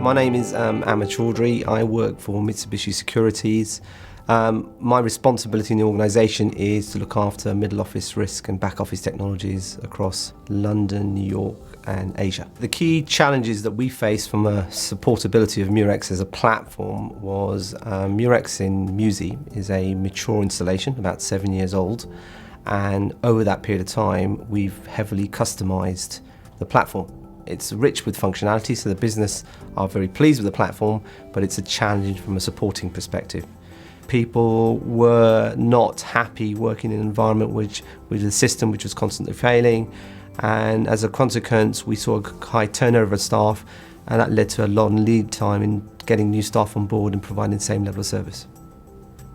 My name is Amma Chaudhry. I work for Mitsubishi Securities. My responsibility in the organisation is to look after middle office risk and back office technologies across London, New York and Asia. The key challenges that we faced from a supportability of Murex as a platform was Murex in MUSI is a mature installation, about 7 years old, and over that period of time we've heavily customised the platform. It's rich with functionality, so the business are very pleased with the platform, but it's a challenge from a supporting perspective. People were not happy working in an environment with a system which was constantly failing, and as a consequence we saw a high turnover of staff, and that led to a long lead time in getting new staff on board and providing the same level of service.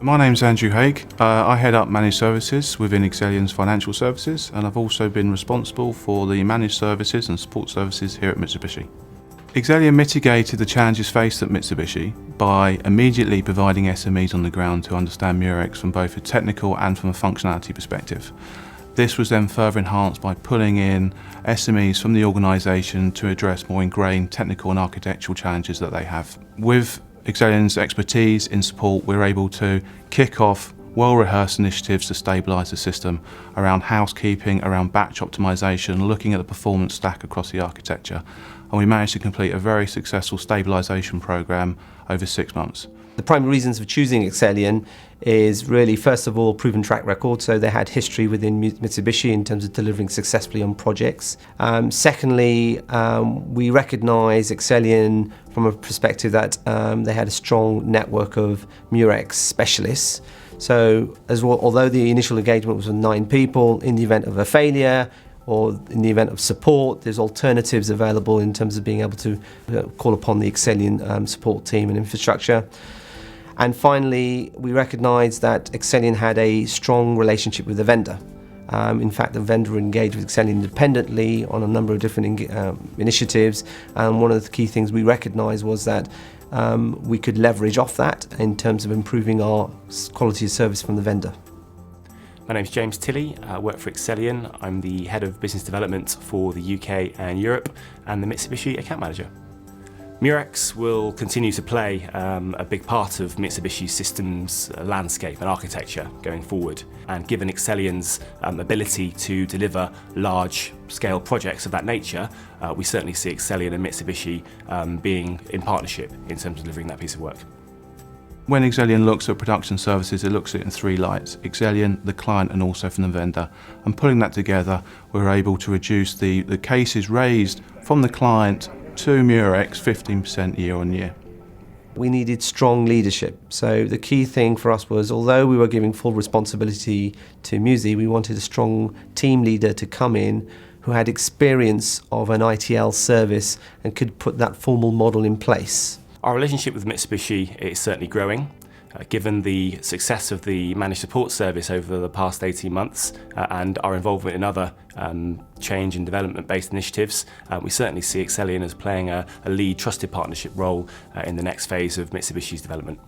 My name's Andrew Haig. I head up managed services within Excelian's financial services, and I've also been responsible for the managed services and support services here at Mitsubishi. Excelian mitigated the challenges faced at Mitsubishi by immediately providing SMEs on the ground to understand Murex from both a technical and from a functionality perspective. This was then further enhanced by pulling in SMEs from the organisation to address more ingrained technical and architectural challenges that they have. With Excelian's expertise in support, we're able to kick off well-rehearsed initiatives to stabilise the system around housekeeping, around batch optimisation, looking at the performance stack across the architecture, and we managed to complete a very successful stabilisation programme over 6 months. The primary reasons for choosing Excelian is really, first of all, proven track record, so they had history within Mitsubishi in terms of delivering successfully on projects. Secondly, we recognise Excelian from a perspective that they had a strong network of Murex specialists. So as well, although the initial engagement was with 9 people, in the event of a failure or in the event of support, there's alternatives available in terms of being able to call upon the Excelian support team and infrastructure. And finally, we recognised that Excelian had a strong relationship with the vendor. In fact, the vendor engaged with Excelian independently on a number of different initiatives, and one of the key things we recognised was that we could leverage off that in terms of improving our quality of service from the vendor. My name's James Tilley. I work for Excelian. I'm the Head of Business Development for the UK and Europe and the Mitsubishi Account Manager. Murex will continue to play a big part of Mitsubishi's systems landscape and architecture going forward, and given Excelian's ability to deliver large-scale projects of that nature, we certainly see Excelian and Mitsubishi being in partnership in terms of delivering that piece of work. When Excelian looks at production services, it looks at it in 3 lights: Excelian, the client and also from the vendor. And putting that together, we're able to reduce the cases raised from the client to Murex 15% year on year. We needed strong leadership. So the key thing for us was, although we were giving full responsibility to MUSI, we wanted a strong team leader to come in who had experience of an ITL service and could put that formal model in place. Our relationship with Mitsubishi is certainly growing. Given the success of the managed support service over the past 18 months and our involvement in other change and development based initiatives, we certainly see Excelian as playing a lead trusted partnership role in the next phase of Mitsubishi's development.